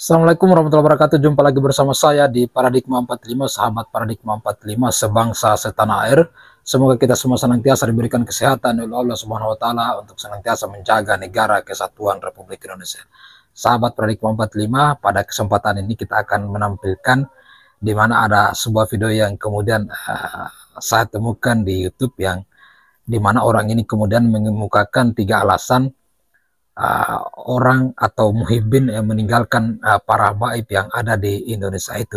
Assalamualaikum warahmatullahi wabarakatuh. Jumpa lagi bersama saya di Paradigma 45, sahabat Paradigma 45, sebangsa setanah air. Semoga kita semua senantiasa diberikan kesehatan oleh Allah Subhanahu wa taala untuk senantiasa menjaga negara kesatuan Republik Indonesia. Sahabat Paradigma 45, pada kesempatan ini kita akan menampilkan di mana ada sebuah video yang kemudian saya temukan di YouTube, yang di mana orang ini kemudian mengemukakan 3 alasan orang atau muhibbin yang meninggalkan para habaib yang ada di Indonesia itu.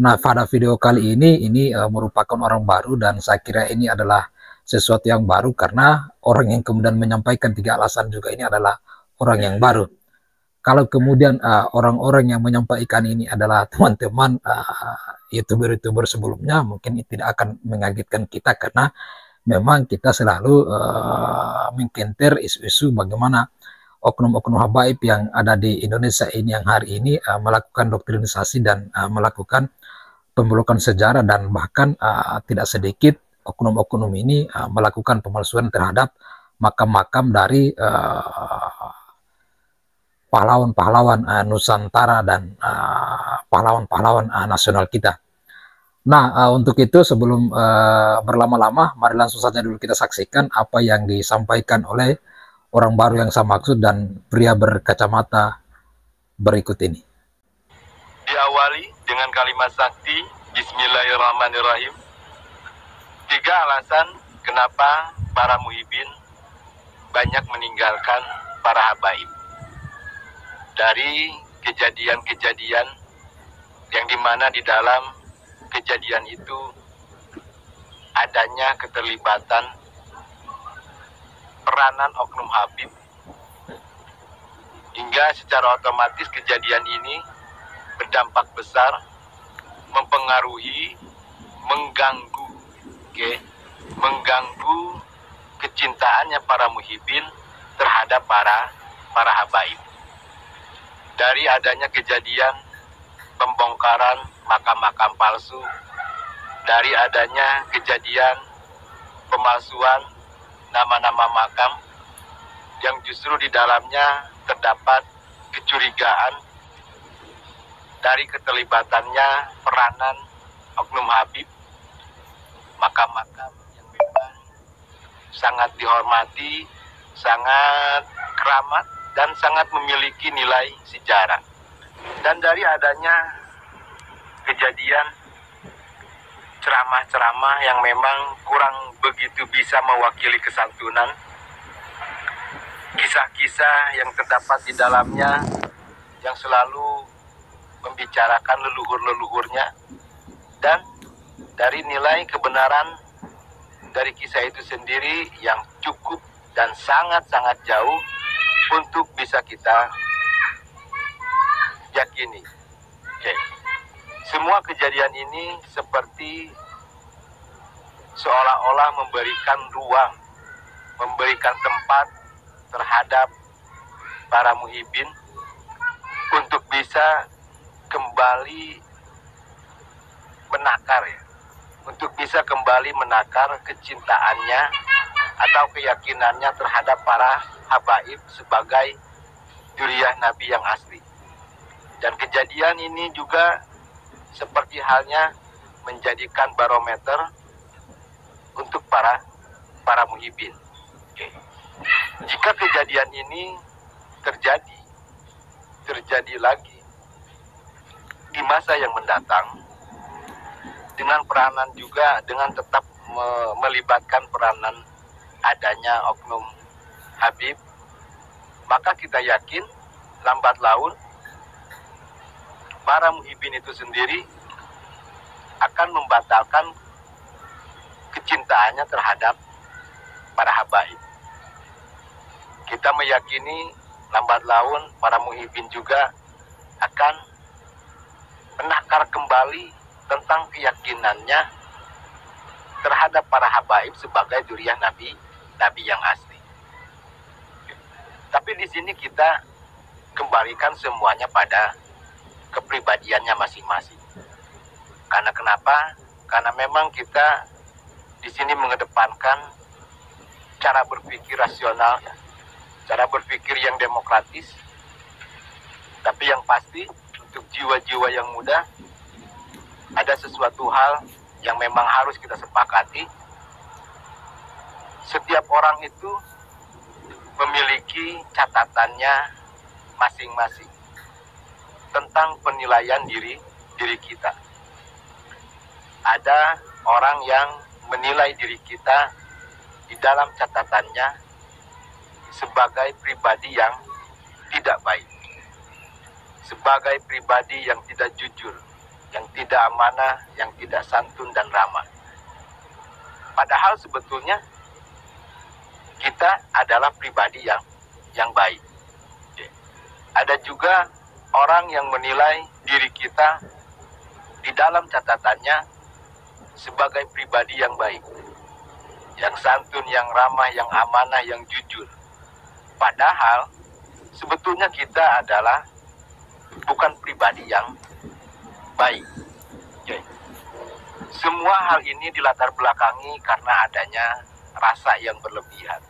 Nah, pada video kali ini merupakan orang baru, dan saya kira ini adalah sesuatu yang baru karena orang yang kemudian menyampaikan 3 alasan juga ini adalah orang yang baru. Kalau kemudian orang-orang yang menyampaikan ini adalah teman-teman YouTuber-YouTuber sebelumnya, mungkin tidak akan mengagetkan kita karena memang kita selalu mengcounter isu-isu bagaimana oknum-oknum habaib yang ada di Indonesia ini, yang hari ini melakukan doktrinisasi dan melakukan pembelokan sejarah, dan bahkan tidak sedikit oknum-oknum ini melakukan pemalsuan terhadap makam-makam dari pahlawan-pahlawan Nusantara dan pahlawan-pahlawan nasional kita. Nah, untuk itu sebelum berlama-lama, mari langsung saja dulu kita saksikan apa yang disampaikan oleh orang baru yang saya maksud dan pria berkacamata berikut ini. Diawali dengan kalimat sakti, Bismillahirrahmanirrahim. 3 alasan kenapa para muhibbin banyak meninggalkan para habaib. Dari kejadian-kejadian yang dimana di dalam kejadian itu adanya keterlibatan peranan oknum habib, hingga secara otomatis kejadian ini berdampak besar, mempengaruhi, mengganggu kecintaannya para muhibbin terhadap para habaib. Dari adanya kejadian pembongkaran makam-makam palsu, dari adanya kejadian pemalsuan nama-nama makam yang justru di dalamnya terdapat kecurigaan dari keterlibatannya peranan oknum habib, makam-makam yang memang sangat dihormati, sangat keramat, dan sangat memiliki nilai sejarah. Dan dari adanya kejadian ceramah-ceramah yang memang kurang begitu bisa mewakili kesantunan, kisah-kisah yang terdapat di dalamnya yang selalu membicarakan leluhur-leluhurnya, dan dari nilai kebenaran dari kisah itu sendiri yang cukup dan sangat-sangat jauh untuk bisa kita yakini. Semua kejadian ini seperti seolah-olah memberikan ruang, memberikan tempat terhadap para muhibbin untuk bisa kembali menakar kecintaannya atau keyakinannya terhadap para habaib sebagai dzurriyyah Nabi yang asli. Dan kejadian ini juga seperti halnya menjadikan barometer untuk para muhibbin. Jika kejadian ini terjadi lagi di masa yang mendatang, dengan peranan juga, dengan tetap melibatkan peranan adanya oknum habib, maka kita yakin lambat laun para muhibbin itu sendiri akan membatalkan kecintaannya terhadap para habaib. Kita meyakini lambat laun para muhibbin juga akan menakar kembali tentang keyakinannya terhadap para habaib sebagai dzurriyyah Nabi yang asli. Tapi di sini kita kembalikan semuanya pada kepribadiannya masing-masing. Karena kenapa? Karena memang kita di sini mengedepankan cara berpikir rasional, cara berpikir yang demokratis. Tapi yang pasti untuk jiwa-jiwa yang muda, ada sesuatu hal yang memang harus kita sepakati. Setiap orang itu memiliki catatannya masing-masing tentang penilaian diri kita. Ada orang yang menilai diri kita di dalam catatannya sebagai pribadi yang tidak baik, sebagai pribadi yang tidak jujur, yang tidak amanah, yang tidak santun dan ramah. Padahal sebetulnya kita adalah pribadi yang baik. Ada juga orang yang menilai diri kita di dalam catatannya sebagai pribadi yang baik, yang santun, yang ramah, yang amanah, yang jujur. Padahal sebetulnya kita adalah bukan pribadi yang baik. Oke. Semua hal ini dilatar belakangi karena adanya rasa yang berlebihan,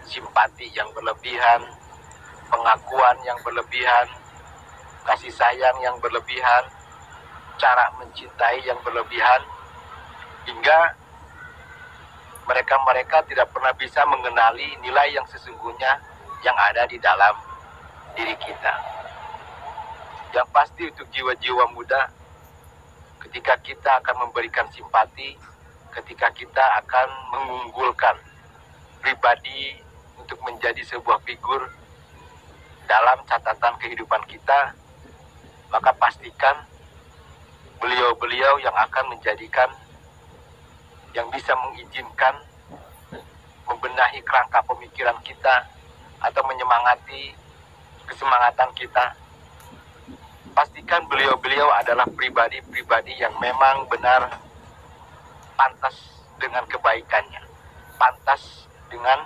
simpati yang berlebihan, pengakuan yang berlebihan, kasih sayang yang berlebihan, cara mencintai yang berlebihan, hingga mereka tidak pernah bisa mengenali nilai yang sesungguhnya yang ada di dalam diri kita. Yang pasti untuk jiwa-jiwa muda, ketika kita akan memberikan simpati, ketika kita akan mengunggulkan pribadi untuk menjadi sebuah figur dalam catatan kehidupan kita, maka pastikan beliau-beliau yang akan menjadikan, yang bisa mengizinkan membenahi kerangka pemikiran kita atau menyemangati kesemangatan kita. Pastikan beliau-beliau adalah pribadi-pribadi yang memang benar pantas dengan kebaikannya, pantas dengan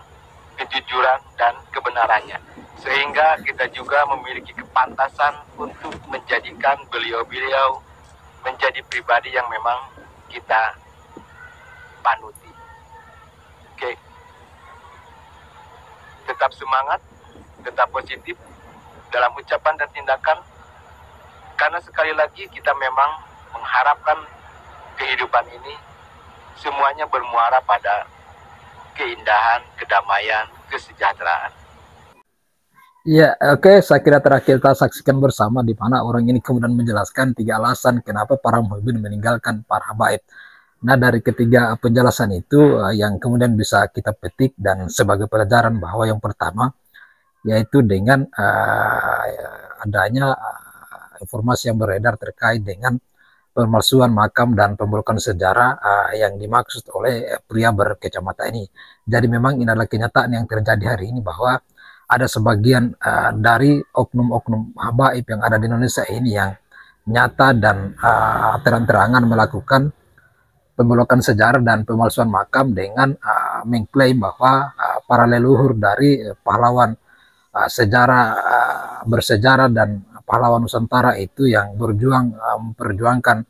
kejujuran dan kebenarannya, sehingga kita juga memiliki kepantasan untuk menjadikan beliau-beliau menjadi pribadi yang memang kita panuti. Oke. Tetap semangat, tetap positif dalam ucapan dan tindakan, karena sekali lagi kita memang mengharapkan kehidupan ini semuanya bermuara pada keindahan, kedamaian, kesejahteraan. Ya, oke, saya kira terakhir kita saksikan bersama di mana orang ini kemudian menjelaskan 3 alasan kenapa para muhibin meninggalkan para habaib. Nah, dari ketiga penjelasan itu yang kemudian bisa kita petik dan sebagai pelajaran bahwa yang pertama yaitu dengan adanya informasi yang beredar terkait dengan pemalsuan makam dan pemburukan sejarah yang dimaksud oleh pria berkacamata ini. Jadi memang ini adalah kenyataan yang terjadi hari ini bahwa ada sebagian dari oknum-oknum habaib yang ada di Indonesia ini yang nyata dan terang-terangan melakukan pembelokan sejarah dan pemalsuan makam dengan mengklaim bahwa para leluhur dari pahlawan sejarah bersejarah dan pahlawan Nusantara itu yang berjuang memperjuangkan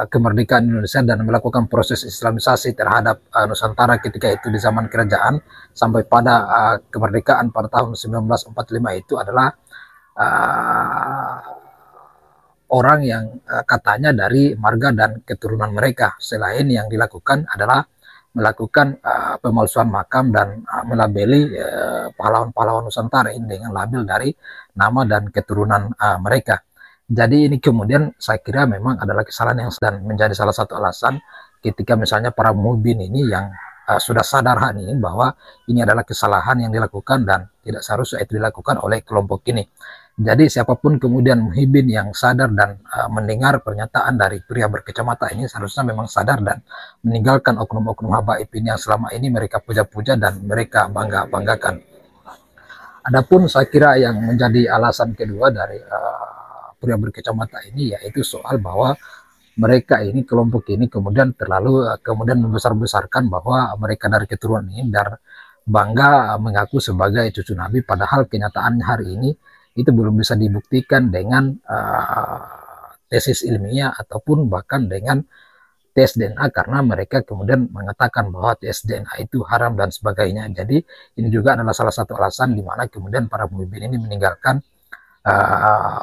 kemerdekaan Indonesia dan melakukan proses islamisasi terhadap Nusantara ketika itu di zaman kerajaan sampai pada kemerdekaan pada tahun 1945 itu adalah orang yang katanya dari marga dan keturunan mereka. Selain yang dilakukan adalah melakukan pemalsuan makam dan melabeli pahlawan-pahlawan Nusantara ini dengan label dari nama dan keturunan mereka. Jadi ini kemudian saya kira memang adalah kesalahan yang dan menjadi salah satu alasan ketika misalnya para muhibin ini yang sudah sadar hari ini bahwa ini adalah kesalahan yang dilakukan dan tidak seharusnya itu dilakukan oleh kelompok ini. Jadi siapapun kemudian muhibin yang sadar dan mendengar pernyataan dari pria berkacamata ini seharusnya memang sadar dan meninggalkan oknum-oknum habaib ini yang selama ini mereka puja-puja dan mereka bangga-banggakan. Adapun saya kira yang menjadi alasan kedua dari pria berkacamata ini yaitu soal bahwa mereka ini, kelompok ini kemudian terlalu kemudian membesar-besarkan bahwa mereka dari keturunan ini dan bangga mengaku sebagai cucu Nabi, padahal kenyataannya hari ini itu belum bisa dibuktikan dengan tesis ilmiah ataupun bahkan dengan tes DNA, karena mereka kemudian mengatakan bahwa tes DNA itu haram dan sebagainya. Jadi ini juga adalah salah satu alasan di mana kemudian para muhibin ini meninggalkan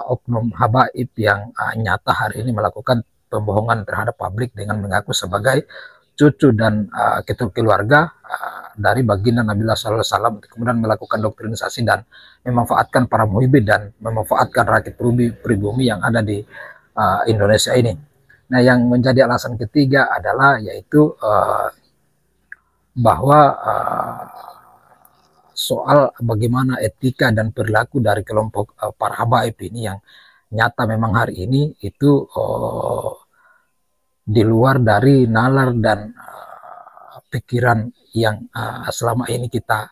oknum habaib yang nyata hari ini melakukan pembohongan terhadap publik dengan mengaku sebagai cucu dan keluarga dari baginda Nabi SAW, kemudian melakukan doktrinisasi dan memanfaatkan para muhibid dan memanfaatkan rakyat pribumi yang ada di Indonesia ini. Nah, yang menjadi alasan ketiga adalah yaitu bahwa soal bagaimana etika dan perilaku dari kelompok para habaib ini yang nyata memang hari ini itu di luar dari nalar dan pikiran yang selama ini kita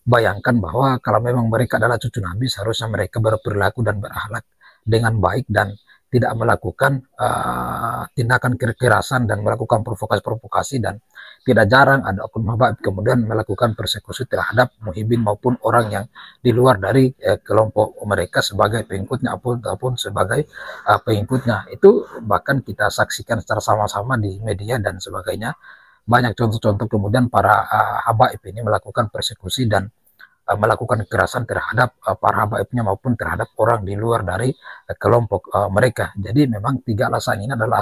bayangkan, bahwa kalau memang mereka adalah cucu Nabi, seharusnya mereka berperilaku dan berakhlak dengan baik dan tidak melakukan tindakan kekerasan dan melakukan provokasi-provokasi, dan tidak jarang ada oknum habaib kemudian melakukan persekusi terhadap muhibin maupun orang yang di luar dari kelompok mereka sebagai pengikutnya ataupun sebagai pengikutnya. Itu bahkan kita saksikan secara sama-sama di media dan sebagainya. Banyak contoh-contoh kemudian para habaib ini melakukan persekusi dan melakukan kekerasan terhadap para habaibnya maupun terhadap orang di luar dari kelompok mereka. Jadi memang tiga alasan ini adalah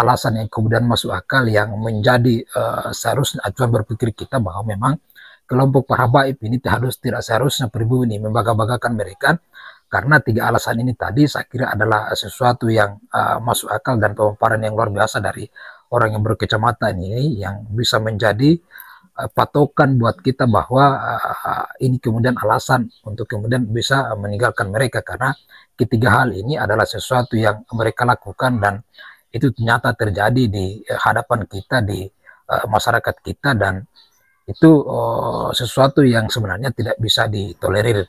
alasan yang kemudian masuk akal, yang menjadi seharusnya acuan berpikir kita bahwa memang kelompok para habaib ini tidak seharusnya pribumi ini membangga-banggakan mereka, karena tiga alasan ini tadi saya kira adalah sesuatu yang masuk akal dan pemaparan yang luar biasa dari orang yang berkacamata ini, yang bisa menjadi patokan buat kita bahwa ini kemudian alasan untuk kemudian bisa meninggalkan mereka, karena ketiga hal ini adalah sesuatu yang mereka lakukan dan itu ternyata terjadi di hadapan kita, di masyarakat kita, dan itu sesuatu yang sebenarnya tidak bisa ditolerir.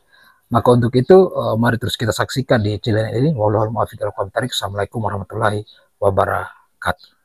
Maka untuk itu mari terus kita saksikan di channel ini. Wallahul muwaffiq ila aqwamit thoriq. Assalamualaikum warahmatullahi wabarakatuh.